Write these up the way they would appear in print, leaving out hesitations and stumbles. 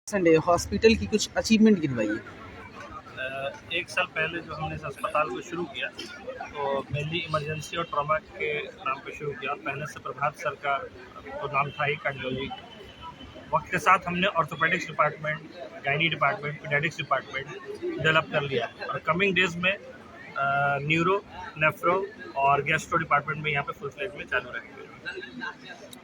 Sunday hospital की कुछ achievement गिनवाइए। एक साल पहले जो हमने इस अस्पताल को शुरू किया तो मेनली इमरजेंसी और ट्रॉमा के नाम पे शुरू किया। पहले से प्रभात सर का तो नाम था ही कार्डियोलॉजी। वक्त के साथ हमने orthopaedics department, gynae department, paediatrics department develop कर लिया और कमिंग डेज में न्यूरो, नेफ्रो और गैस्ट्रो डिपार्टमेंट में यहाँ पे फुल फ्लेज में चालू रहेंगे।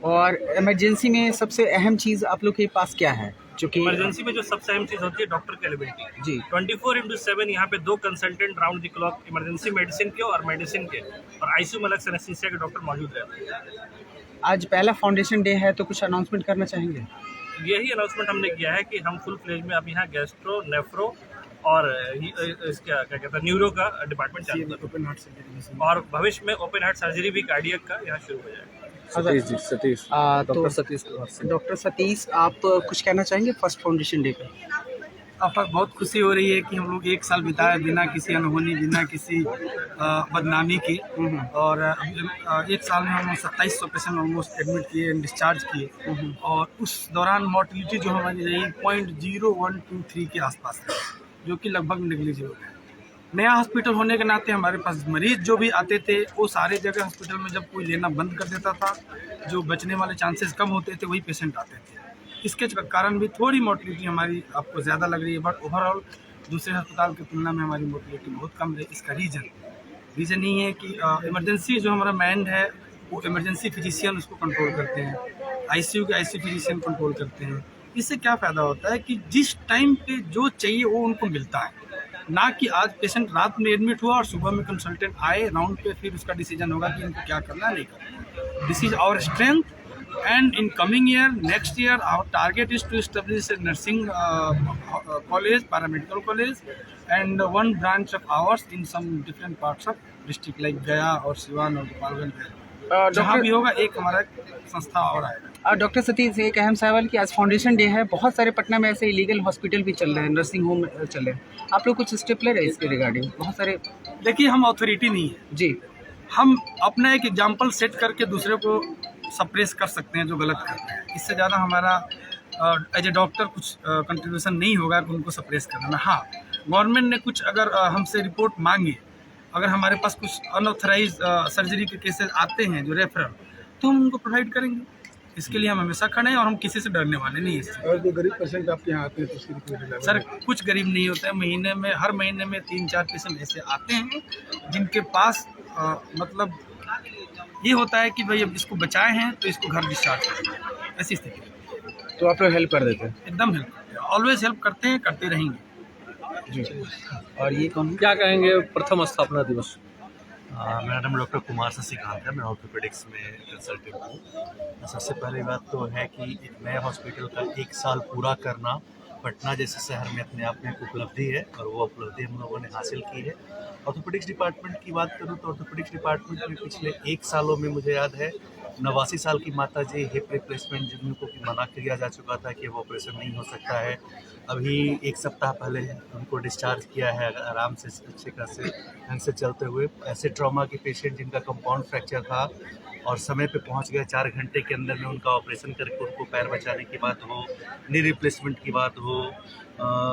और इमरजेंसी में सबसे अहम चीज़ आप लोग के पास क्या है? जो कि इमरजेंसी में जो सबसे अहम चीज़ होती है डॉक्टर की अवेलेबिलिटी जी 24/7। यहाँ पे 2 consultant round the clock emergency medicine के और मेडिसिन के और आईसीयू में अलग से एनेस्थीसिया के डॉक्टर मौजूद रहते हैं। आज पहला फाउंडेशन डे है तो कुछ अनाउंसमेंट करना चाहेंगे? यही अनाउंसमेंट हमने किया है कि हम फुल फ्लेज में अब यहाँ गैस्ट्रो, नेफ्रो और इसका क्या कहते हैं न्यूरो का डिपार्टमेंट चालू कर ओपन हार्ट सर्जरी और भविष्य में ओपन हार्ट सर्जरी भी कार्डियक का यहाँ शुरू हो जाएगा। सतीश तो डॉक्टर सतीश आप कुछ कहना चाहेंगे फर्स्ट फाउंडेशन डे पे? अब बहुत खुशी हो रही है कि हम लोग एक साल बिताए बिना किसी अनहोनी, बिना किसी बदनामी के। और एक साल में हम 2700 पेशेंट ऑलमोस्ट एडमिट किए, डिस्चार्ज किए और उस दौरान मोर्टिलिटी जो हमारी रही 0.0123 के आसपास है, जो कि लगभग नेग्लिजिबल है। नया हॉस्पिटल होने के नाते हमारे पास मरीज जो भी आते थे वो सारे जगह हॉस्पिटल में जब कोई लेना बंद कर देता था, जो बचने वाले चांसेस कम होते थे वही पेशेंट आते थे। इसके कारण भी थोड़ी मोर्टिलिटी हमारी आपको ज़्यादा लग रही है, बट ओवरऑल दूसरे अस्पताल की तुलना में हमारी मोर्टिलिटी बहुत कम है। इसका रीज़न ये है कि इमरजेंसी जो हमारा मैंड है वो इमरजेंसी फिजिशियन उसको कंट्रोल करते हैं, आईसीयू के आईसीयू फिजिशियन कंट्रोल करते हैं। इससे क्या फ़ायदा होता है कि जिस टाइम पे जो चाहिए वो उनको मिलता है, ना कि आज पेशेंट रात में एडमिट हुआ और सुबह में कंसल्टेंट आए राउंड पे, फिर उसका डिसीजन होगा कि इनको क्या करना है नहीं करना। This is our strength and in coming year, next year, our target is to establish a nursing college, paramedical college, and one branch of ours in some different parts of district like Gaya और सिवान और गोपालगंज। जहाँ भी होगा एक हमारा संस्था और आएगा। डॉक्टर सतीश एक अहम सवाल कि आज फाउंडेशन डे है, बहुत सारे पटना में ऐसे इलीगल हॉस्पिटल भी चल रहे हैं, नर्सिंग होम चल रहे हैं, आप लोग कुछ स्टेप ले रहे हैं इसके रिगार्डिंग? बहुत सारे देखिए, हम अथॉरिटी नहीं है जी, हम अपना एक एग्जाम्पल सेट करके दूसरे को सप्रेस कर सकते हैं जो गलत करते हैं। इससे ज़्यादा हमारा एज ए डॉक्टर कुछ कंट्रीब्यूशन नहीं होगा कि उनको सप्रेस करना में। हाँ, गवर्नमेंट ने कुछ अगर हमसे रिपोर्ट मांगे, अगर हमारे पास कुछ अनऑथराइज सर्जरी के केसेस आते हैं जो रेफरल, तो हम उनको प्रोवाइड करेंगे। इसके लिए हम हमेशा खड़े हैं और हम किसी से डरने वाले नहीं हैं। और जो गरीब पेशेंट आपके यहाँ आते हैं तो उसकी रिपोर्ट सर, कुछ गरीब नहीं होते हैं। हर महीने में 3-4 पेशेंट ऐसे आते हैं जिनके पास मतलब ये होता है कि भाई अब इसको बचाए हैं तो इसको घर डिस्चार्ज करेंगे, ऐसी स्थिति। तो आप लोग हेल्प कर देते हैं? एकदम हेल्प करते हैं, ऑलवेज हेल्प करते हैं, करते रहेंगे जी। और ये कौन क्या कहेंगे प्रथम स्थापना दिवस? मेरा नाम डॉक्टर कुमार शशिकांत है, मैं ऑर्थोपेडिक्स में कंसल्टेंट हूँ। सबसे पहली बात तो है कि एक नए हॉस्पिटल का 1 साल पूरा करना पटना जैसे शहर में अपने आप में एक उपलब्धि है और वो उपलब्धि हम लोगों ने हासिल की है। ऑर्थोपेडिक्स डिपार्टमेंट की बात करूँ तो ऑर्थोपेडिक्स डिपार्टमेंट में पिछले 1 सालों में मुझे याद है 89 साल की माता जी हिप रिप्लेसमेंट जिनको कि मना किया जा चुका था कि वो ऑपरेशन नहीं हो सकता है, अभी 1 सप्ताह पहले उनको डिस्चार्ज किया है आराम से अच्छे खासे ढंग से चलते हुए। ऐसे ट्रॉमा के पेशेंट जिनका कंपाउंड फ्रैक्चर था और समय पे पहुंच गए, 4 घंटे के अंदर में उनका ऑपरेशन करके उनको पैर बचाने की बात हो, नी रिप्लेसमेंट की बात हो,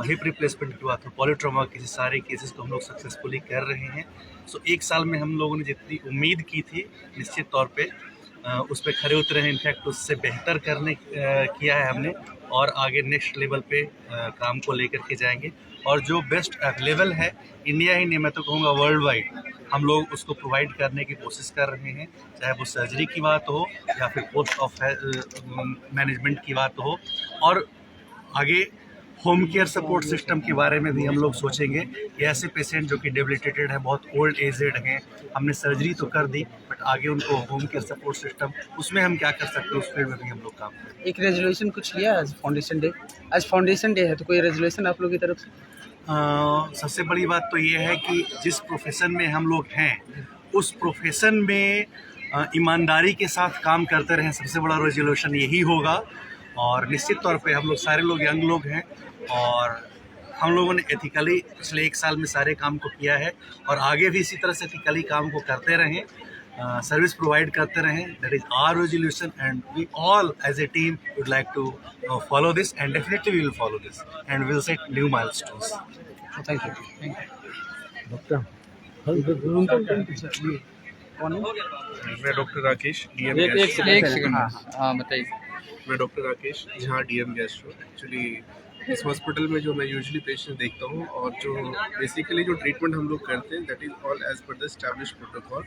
हिप रिप्लेसमेंट की बात हो, पॉलीट्रॉमा के सारे केसेस को हम लोग सक्सेसफुली कर रहे हैं। सो 1 साल में हम लोगों ने जितनी उम्मीद की थी निश्चित तौर पे उस पर खरे उतरे हैं। इनफैक्ट उससे बेहतर करने किया है हमने और आगे नेक्स्ट लेवल पे काम को लेकर के जाएंगे और जो बेस्ट अवेलेबल है इंडिया ही नहीं, मैं तो कहूँगा वर्ल्ड वाइड, हम लोग उसको प्रोवाइड करने की कोशिश कर रहे हैं, चाहे वो सर्जरी की बात हो या फिर पोस्ट ऑफ मैनेजमेंट की बात हो। और आगे होम केयर सपोर्ट सिस्टम के बारे में भी हम लोग सोचेंगे कि ऐसे पेशेंट जो कि डेबिलिटेटेड है, बहुत ओल्ड एजेड हैं, हमने सर्जरी तो कर दी बट आगे उनको होम केयर सपोर्ट सिस्टम उसमें हम क्या कर सकते हैं, उस फील्ड में भी हम लोग काम करें। एक रेजोल्यूशन कुछ लिया आज फाउंडेशन डे? आज फाउंडेशन डे है तो कोई रेजोल्यूशन आप लोग की तरफ से? सबसे बड़ी बात तो ये है कि जिस प्रोफेशन में हम लोग हैं उस प्रोफेशन में ईमानदारी के साथ काम करते रहें, सबसे बड़ा रेजोल्यूशन यही होगा। और निश्चित तौर पे हम लोग सारे लोग यंग लोग हैं और हम लोगों ने एथिकली पिछले 1 साल में सारे काम को किया है और आगे भी इसी तरह से एथिकली काम को करते रहें। सर्विस प्रोवाइड करते रहें. That is our resolution and we all as a team would like to follow this and definitely we will follow this and we will set new milestones. Thank you. मैं doctor Rakesh DM एक second. हाँ बताइए. मैं doctor Rakesh जहाँ DM gastro. Actually इस hospital में जो मैं यूजुअली पेशेंट देखता हूँ और जो बेसिकली जो ट्रीटमेंट हम लोग करते हैं that is all as per the establish protocol.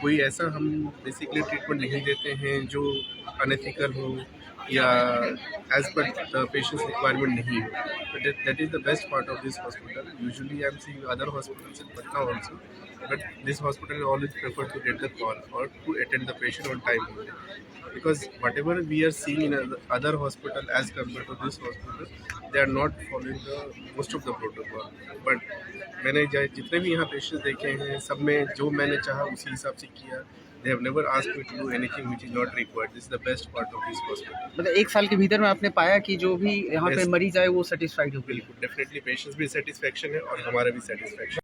कोई ऐसा हम बेसिकली ट्रीटमेंट नहीं देते हैं जो अनएथिकल हो या as per the patients requirement नहीं हो. That is the best part of this hospital. Usually I am seeing other hospitals in Patna also, but this hospital always prefer to get the call or to attend the patient on time only. Because whatever we are seeing in other hospital as compared to this hospital, they are not following the most of the protocol. But मैंने जितने भी यहाँ patients देखे हैं सब में जो मैंने चाहा उसी हिसाब से किया. They have never asked me to do anything which is not required. This is the best part of this hospital. मतलब एक साल के भीतर में आपने पाया कि जो भी यहाँ पे Yes. मरीज आए वो सेटिस्फाइड हो गए. बिल्कुल डेफिनेटली पेशेंट्स भी सेटिस्फेक्शन है और हमारा भी सेटिस्फेक्शन.